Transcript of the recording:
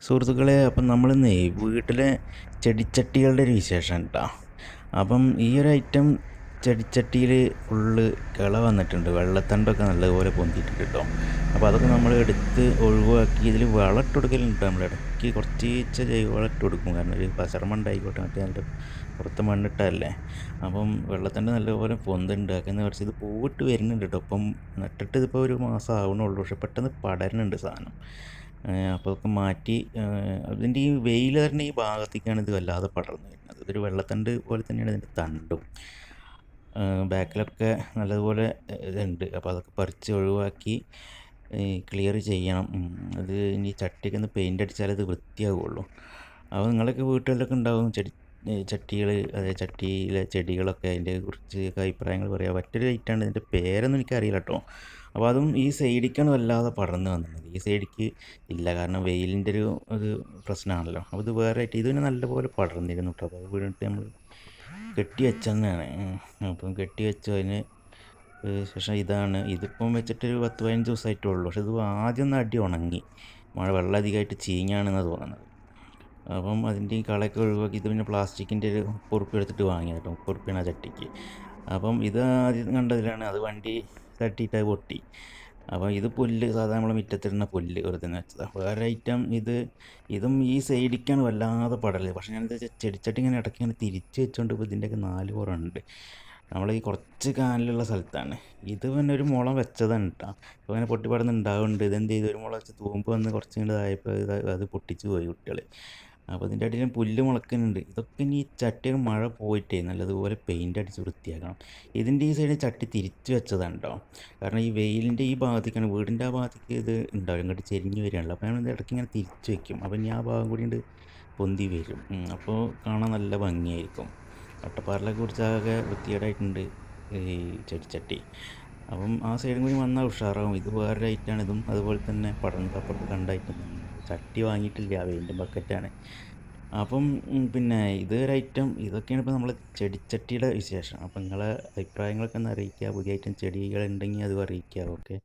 സുഹൃത്തുക്കളെ, അപ്പം നമ്മളിന്നേ വീട്ടിലെ ചെടിച്ചട്ടികളുടെ ഒരു വിശേഷം കേട്ടോ. അപ്പം ഈ ഒരു ഐറ്റം ചെടിച്ചട്ടിയിൽ ഫുള്ള് കിള വന്നിട്ടുണ്ട്, വെള്ളത്തണ്ടൊക്കെ നല്ലതുപോലെ പൊന്തിയിട്ടുണ്ട് കേട്ടോ. അപ്പോൾ അതൊക്കെ നമ്മൾ എടുത്ത് ഒഴിവാക്കി ഇതിൽ വളം ഇട്ട് കൊടുക്കലുണ്ട്. നമ്മൾ ഇടയ്ക്ക് കുറച്ച് ജൈവവളം ഇട്ട് കൊടുക്കും, കാരണം ഒരു പസർമണ്ടായിക്കോട്ടെ, മറ്റേ അതിൻ്റെ പുറത്ത് മണ്ണിട്ടല്ലേ. അപ്പം വെള്ളത്തണ്ട് നല്ലപോലെ പൊന്തുണ്ട്. അങ്ങനെ കുറച്ച് ഇത് പൂവിട്ട് വരുന്നുണ്ട് കേട്ടോ. ഇപ്പം നട്ടിട്ട് ഇതിപ്പോൾ ഒരു മാസം ആവണുള്ളൂ, പക്ഷെ പെട്ടെന്ന് പടരുന്നുണ്ട് സാധനം. അപ്പോൾ അതൊക്കെ മാറ്റി അതിൻ്റെ ഈ വെയിൽ തന്നെ ഈ ഭാഗത്തേക്കാണ് ഇത് വല്ലാതെ പടർന്നു വരുന്നത്. ഇതൊരു വെള്ളത്തണ്ട് പോലെ തന്നെയാണ് ഇതിൻ്റെ തണ്ടും. ബാക്കിലൊക്കെ നല്ലതുപോലെ ഇതുണ്ട്. അപ്പോൾ അതൊക്കെ പറിച്ച് ഒഴിവാക്കി ക്ലിയർ ചെയ്യണം. അത് ഇനി ചട്ടിയൊക്കെ ഒന്ന് പെയിൻ്റ് അടിച്ചാലേ ഇത് വൃത്തിയാവുള്ളൂ. അപ്പോൾ നിങ്ങളൊക്കെ വീട്ടുകളിലൊക്കെ ഉണ്ടാവും ചട്ടികൾ, അതായത് ചട്ടിയിലെ ചെടികളൊക്കെ, അതിൻ്റെ കുറിച്ചൊക്കെ അഭിപ്രായങ്ങൾ പറയാം. മറ്റൊരു ഐറ്റമാണ്, ഇതിൻ്റെ പേരൊന്നും എനിക്കറിയില്ല കേട്ടോ. അപ്പോൾ അതും ഈ സൈഡിലേക്കാണ് വല്ലാതെ പടർന്ന് വന്നത്, ഈ സൈഡിലേക്ക് ഇല്ല, കാരണം വെയിലിൻ്റെ ഒരു പ്രശ്നമാണല്ലോ. അപ്പോൾ ഇത് വേറെ ആയിട്ട് ഇത് പിന്നെ നല്ലപോലെ പടർന്നിരുന്നു കേട്ടോ. അപ്പോൾ അത് വീണിട്ട് നമ്മൾ കെട്ടി വെച്ചതന്നെയാണ്. അപ്പം കെട്ടി വെച്ചു. അതിന് ശേഷം ഇതാണ്, ഇതിപ്പം വെച്ചിട്ടൊരു 10-15 ദിവസമായിട്ടുള്ളൂ. പക്ഷെ ഇത് ആദ്യം ഒന്ന് അടി ഉണങ്ങി, വെള്ളം അധികമായിട്ട് ചീഞ്ഞാണെന്നാണ് തോന്നുന്നത്. അപ്പം അതിൻ്റെ ഈ കളയൊക്കെ ഒഴിവാക്കി. ഇത് പിന്നെ പ്ലാസ്റ്റിക്കിൻ്റെ ഒരു 30 എടുത്തിട്ട് വാങ്ങിയത് കേട്ടോ. 30 ആ ചട്ടിക്ക്. അപ്പം ഇത് ആദ്യം കണ്ടതിലാണ്, അത് വണ്ടി തട്ടിയിട്ട് പൊട്ടി. അപ്പോൾ ഇത് പുല്ല്, സാധാരണ നമ്മളെ മുറ്റത്തിടുന്ന പുല്ല് വെറുതെ വെച്ചതാണ്. വേറെ ഐറ്റം ഇതും ഈ സൈഡിലേക്കാണ് വല്ലാതെ പടല്. പക്ഷേ ഞാനിത് ചെടിച്ചട്ടി ഇങ്ങനെ ഇടയ്ക്ക് ഇങ്ങനെ തിരിച്ച് വെച്ചുകൊണ്ട് ഇപ്പോൾ ഇതിൻ്റെയൊക്കെ 4 പുറമുണ്ട്. നമ്മൾ ഈ കുറച്ച് കാനലുള്ള സ്ഥലത്താണ്. ഇത് പിന്നെ ഒരു മുളം വെച്ചതാണ് കേട്ടോ. അപ്പോൾ അങ്ങനെ പൊട്ടി പടർന്ന് ഉണ്ടാവുന്നുണ്ട്. ഇതെന്ത് ചെയ്തു, ഒരു മുള വെച്ച് തൂമ്പ് വന്ന് കുറച്ചും കൂടെ ആയപ്പോൾ അത് പൊട്ടിച്ച് പോയി കുട്ടികൾ. അപ്പോൾ ഇതിൻ്റെ അടിയിൽ പുല്ല് മുളക്കുന്നുണ്ട്. ഇതൊക്കെ ഇനി ഈ ചട്ടിയൊക്കെ മഴ പോയിട്ടേ നല്ലതുപോലെ പെയിൻ്റ് അടിച്ച് വൃത്തിയാക്കണം. ഇതിൻ്റെ ഈ സൈഡിൽ ചട്ടി തിരിച്ച് വെച്ചതാണ് കേട്ടോ. കാരണം ഈ വെയിലിൻ്റെ ഈ ഭാഗത്തേക്കാണ്, വീടിൻ്റെ ആ ഭാഗത്തേക്ക് ഇത് ഉണ്ടാവും, ഇങ്ങോട്ട് ചെരിഞ്ഞ് വരികയാണല്ലോ. അപ്പോൾ ഞാൻ ഇടയ്ക്ക് ഇങ്ങനെ തിരിച്ച് വെക്കും. അപ്പം ഇനി ആ ഭാഗം കൂടി ഉണ്ട് പൊന്തി വരും. അപ്പോൾ കാണാൻ നല്ല ഭംഗിയായിരിക്കും. വട്ടപ്പാറലൊക്കെ കുറിച്ചാകെ വൃത്തികേടായിട്ടുണ്ട് ഈ ചെടിച്ചട്ടി. അപ്പം ആ സൈഡും കൂടി വന്നാൽ ഉഷാറാവും. ഇത് വേറെ ഐറ്റാണ്. ഇതും അതുപോലെ തന്നെ പടർന്ന് അപ്പുറത്ത് കണ്ടായിട്ടുണ്ട്. ചട്ടി വാങ്ങിയിട്ടില്ല, വെയിൻ്റെ ബക്കറ്റാണ്. അപ്പം പിന്നെ ഇത് ഒരു ഐറ്റം. ഇതൊക്കെയാണ് ഇപ്പോൾ നമ്മൾ ചെടിച്ചട്ടിയുടെ വിശേഷം. അപ്പം നിങ്ങളെ അഭിപ്രായങ്ങളൊക്കെ ഒന്ന് അറിയിക്കുക. പുതിയ ഐറ്റം ചെടികളുണ്ടെങ്കിൽ അതും അറിയിക്കുക. ഓക്കെ.